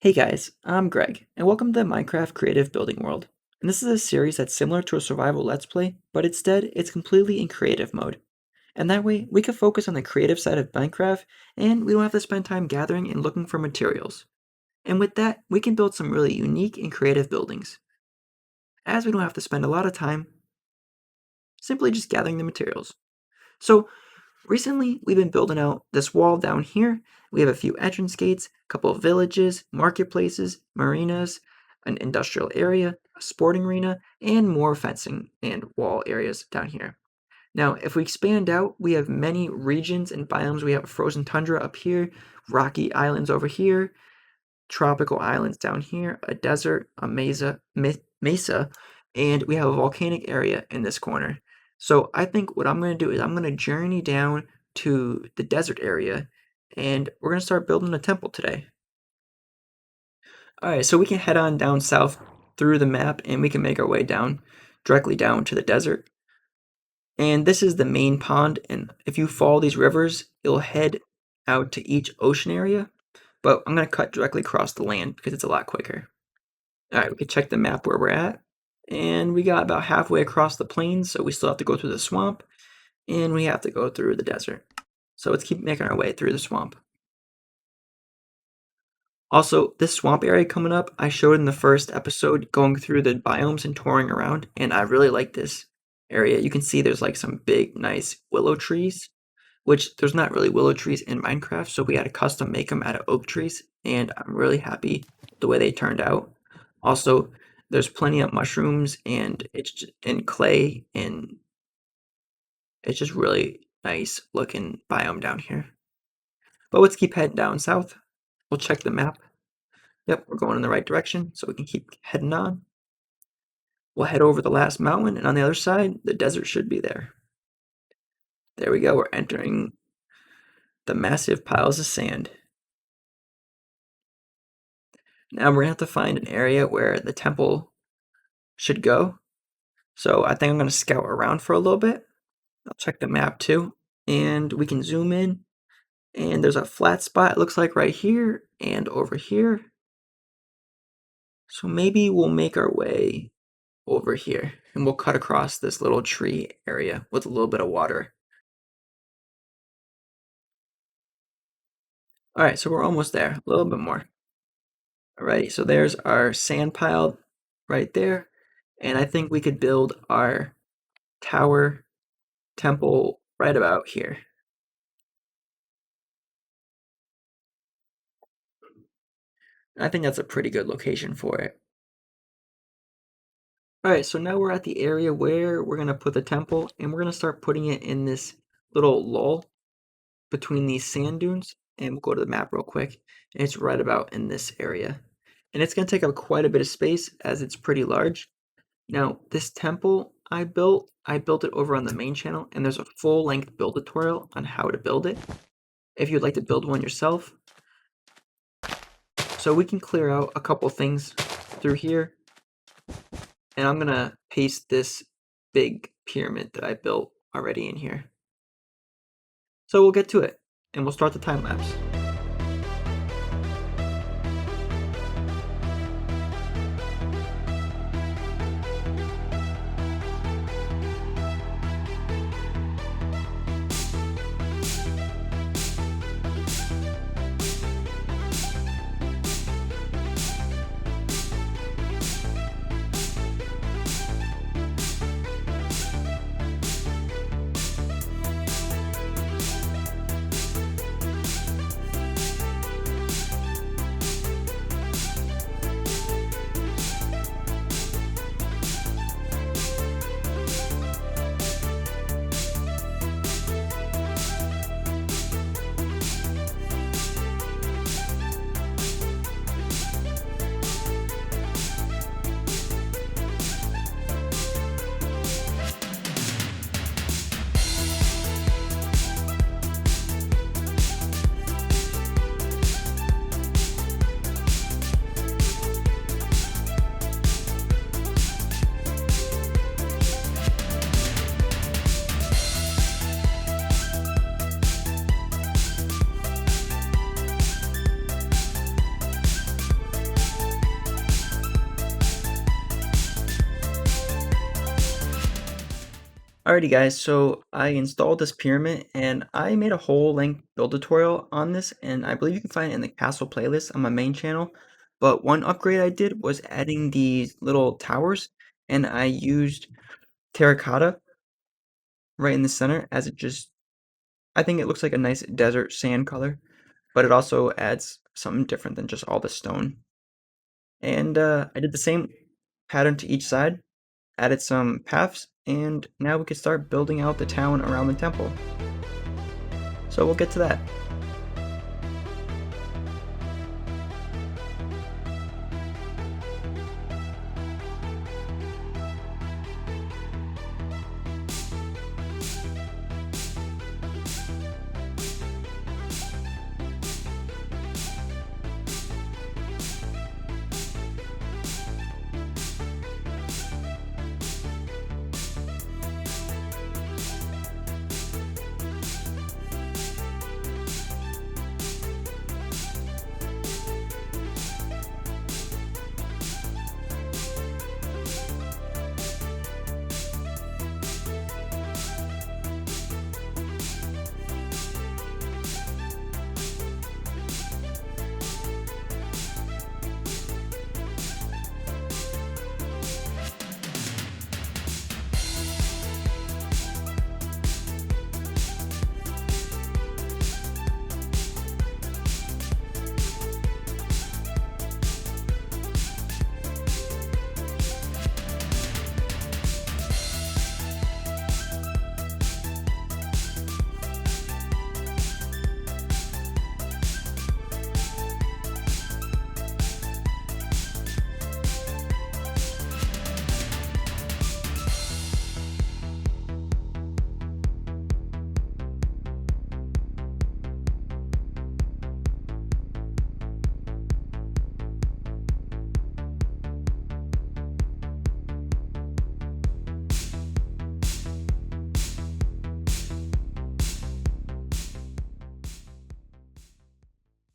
Hey guys, I'm Greg, and welcome to Minecraft Creative Building World. And this is a series that's similar to a survival let's play, but instead it's completely in creative mode. And that way, we can focus on the creative side of Minecraft, and we don't have to spend time gathering and looking for materials. And with that, we can build some really unique and creative buildings, as we don't have to spend a lot of time simply just gathering the materials. So, recently, we've been building out this wall down here. We have a few entrance gates, a couple of villages, marketplaces, marinas, an industrial area, a sporting arena, and more fencing and wall areas down here. Now, if we expand out, we have many regions and biomes. We have a frozen tundra up here, rocky islands over here, tropical islands down here, a desert, a mesa, and we have a volcanic area in this corner. So I think what I'm going to do is I'm going to journey down to the desert area, and we're going to start building a temple today. All right, so we can head on down south through the map, and we can make our way down, directly down to the desert. And this is the main pond, and if you follow these rivers, you'll head out to each ocean area. But I'm going to cut directly across the land because it's a lot quicker. All right, we can check the map where we're at. And we got about halfway across the plains, so we still have to go through the swamp. And we have to go through the desert. So let's keep making our way through the swamp. Also, this swamp area coming up, I showed in the first episode going through the biomes and touring around, and I really like this area. You can see there's like some big, nice willow trees, which there's not really willow trees in Minecraft, so we had to custom make them out of oak trees, and I'm really happy the way they turned out. Also, there's plenty of mushrooms and it's in clay, and it's just really nice looking biome down here. But let's keep heading down south. We'll check the map. Yep, we're going in the right direction, so we can keep heading on. We'll head over the last mountain, and on the other side, the desert should be there. There we go, we're entering the massive piles of sand. Now we're gonna have to find an area where the temple should go. So I think I'm gonna scout around for a little bit. I'll check the map too, and we can zoom in. And there's a flat spot, it looks like right here and over here. So maybe we'll make our way over here and we'll cut across this little tree area with a little bit of water. All right, so we're almost there, a little bit more. All right, so there's our sand pile right there. And I think we could build our tower temple right about here. I think that's a pretty good location for it. All right, so now we're at the area where we're gonna put the temple, and we're gonna start putting it in this little lull between these sand dunes. And we'll go to the map real quick, and it's right about in this area. And it's gonna take up quite a bit of space as it's pretty large. Now, this temple I built it over on the main channel, and there's a full-length build tutorial on how to build it, if you'd like to build one yourself. So we can clear out a couple things through here, and I'm gonna paste this big pyramid that I built already in here. So we'll get to it, and we'll start the time lapse. Alrighty guys, so I installed this pyramid and I made a whole length build tutorial on this, and I believe you can find it in the castle playlist on my main channel. But one upgrade I did was adding these little towers, and I used terracotta right in the center as it just, I think it looks like a nice desert sand color, but it also adds something different than just all the stone. And I did the same pattern to each side, added some paths, and now we can start building out the town around the temple. So we'll get to that.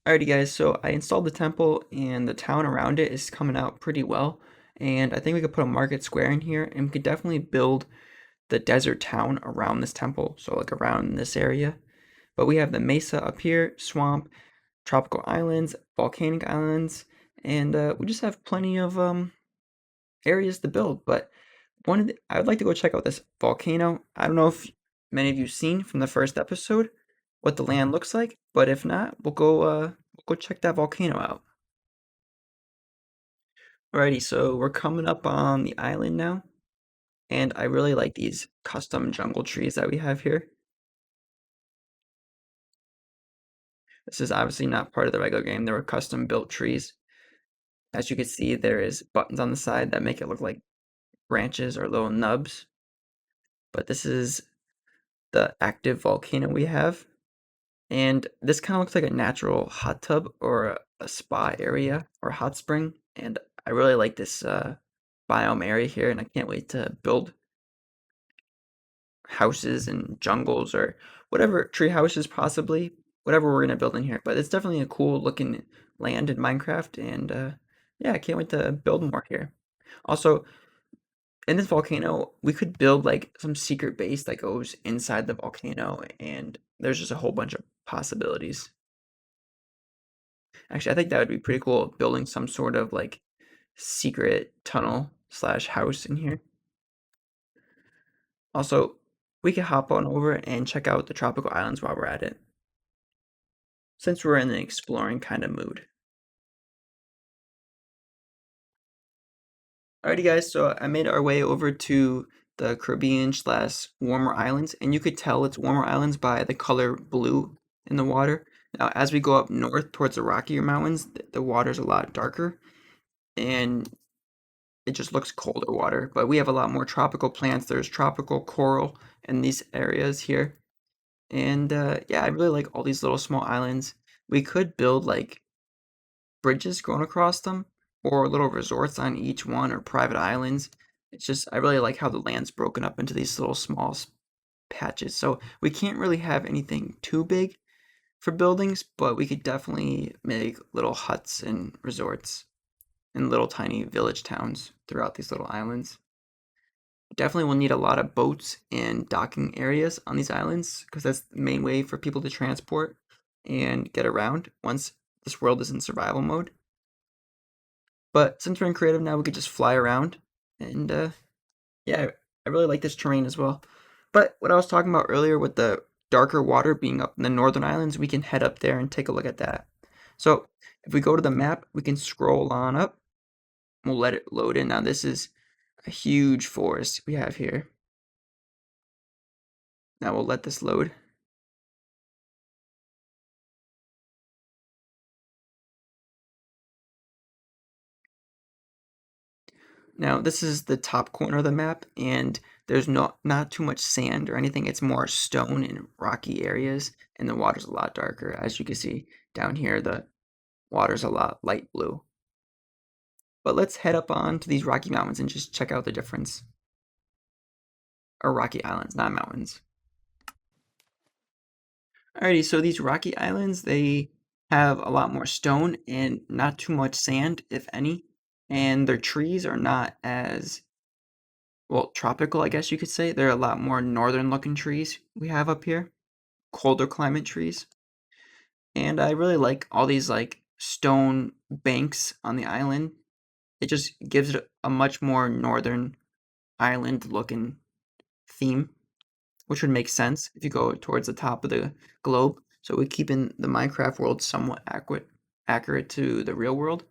Alrighty guys, so I installed the temple and the town around it is coming out pretty well. And I think we could put a market square in here and we could definitely build the desert town around this temple. So like around this area. But we have the mesa up here, swamp, tropical islands, volcanic islands, and we just have plenty of areas to build. But I would like to go check out this volcano. I don't know if many of you seen from the first episode what the land looks like, but if not, we'll go check that volcano out. Alrighty, so we're coming up on the island now, and I really like these custom jungle trees that we have here. This is obviously not part of the regular game. They were custom built trees. As you can see, there is buttons on the side that make it look like branches or little nubs. But this is the active volcano we have. And this kind of looks like a natural hot tub or a spa area or hot spring. And I really like this biome area here, and I can't wait to build houses and jungles or whatever, tree houses possibly, whatever we're gonna build in here. But it's definitely a cool looking land in Minecraft, and yeah, I can't wait to build more here. Also, in this volcano, we could build like some secret base that goes inside the volcano, and there's just a whole bunch of possibilities. Actually, I think that would be pretty cool, building some sort of like secret tunnel slash house in here. Also, we could hop on over and check out the tropical islands while we're at it, since we're in an exploring kind of mood. Alrighty guys, so I made our way over to the Caribbean slash warmer islands, and you could tell it's warmer islands by the color blue in the water. Now, as we go up north towards the Rockier Mountains, the water's a lot darker, and it just looks colder water. But we have a lot more tropical plants. There's tropical coral in these areas here. And yeah, I really like all these little small islands. We could build like bridges going across them or little resorts on each one or private islands. It's just, I really like how the land's broken up into these little small patches. So we can't really have anything too big for buildings, but we could definitely make little huts and resorts and little tiny village towns throughout these little islands. Definitely will need a lot of boats and docking areas on these islands because that's the main way for people to transport and get around once this world is in survival mode. But since we're in creative now, we could just fly around and yeah, I really like this terrain as well. But what I was talking about earlier with the darker water being up in the northern islands, we can head up there and take a look at that. So if we go to the map, we can scroll on up. We'll let it load in. Now this is a huge forest we have here. Now we'll let this load. Now this is the top corner of the map, and there's not too much sand or anything. It's more stone and rocky areas, and the water's a lot darker. As you can see down here, the water's a lot light blue. But let's head up on to these Rocky Mountains and just check out the difference. Or Rocky Islands, not mountains. Alrighty, so these Rocky Islands, they have a lot more stone and not too much sand, if any. And their trees are not as, well, tropical, I guess you could say. They're a lot more northern looking trees we have up here. Colder climate trees. And I really like all these like stone banks on the island. It just gives it a much more northern island looking theme, which would make sense if you go towards the top of the globe. So we're keeping the Minecraft world somewhat accurate to the real world.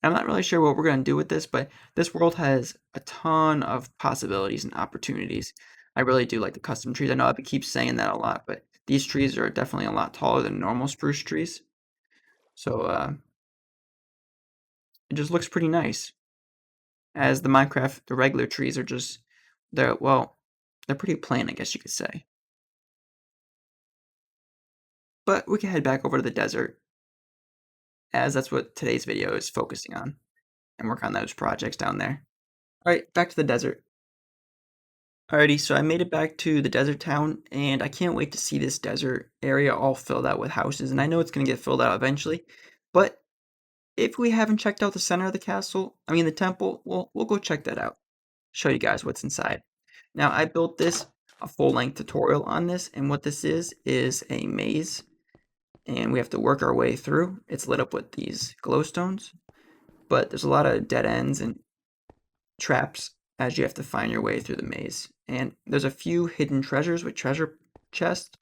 I'm not really sure what we're going to do with this, but this world has a ton of possibilities and opportunities. I really do like the custom trees. I know I keep saying that a lot, but these trees are definitely a lot taller than normal spruce trees. So it just looks pretty nice. As the regular trees are just, they're pretty plain, I guess you could say. But we can head back over to the desert, as that's what today's video is focusing on, and work on those projects down there. Alright, back to the desert. Alrighty, so I made it back to the desert town, and I can't wait to see this desert area all filled out with houses, and I know it's going to get filled out eventually, but if we haven't checked out the center of the castle, I mean the temple, we'll go check that out. Show you guys what's inside. Now, I built a full-length tutorial on this, and what this is a maze, and we have to work our way through. It's lit up with these glowstones, but there's a lot of dead ends and traps as you have to find your way through the maze. And there's a few hidden treasures with treasure chests,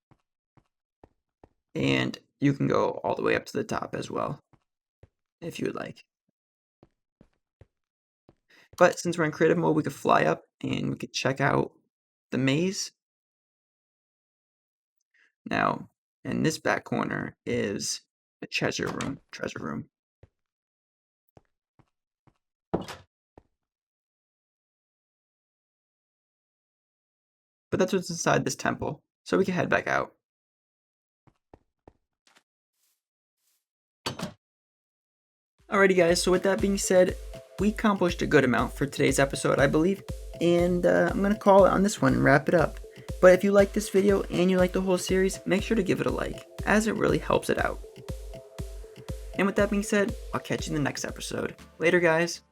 and you can go all the way up to the top as well, if you would like. But since we're in creative mode, we could fly up and we could check out the maze. Now, in this back corner is a treasure room. But that's what's inside this temple, so we can head back out. Alrighty guys, so with that being said, we accomplished a good amount for today's episode, I believe, and I'm going to call it on this one and wrap it up. But if you like this video and you like the whole series, make sure to give it a like, as it really helps it out. And with that being said, I'll catch you in the next episode. Later guys!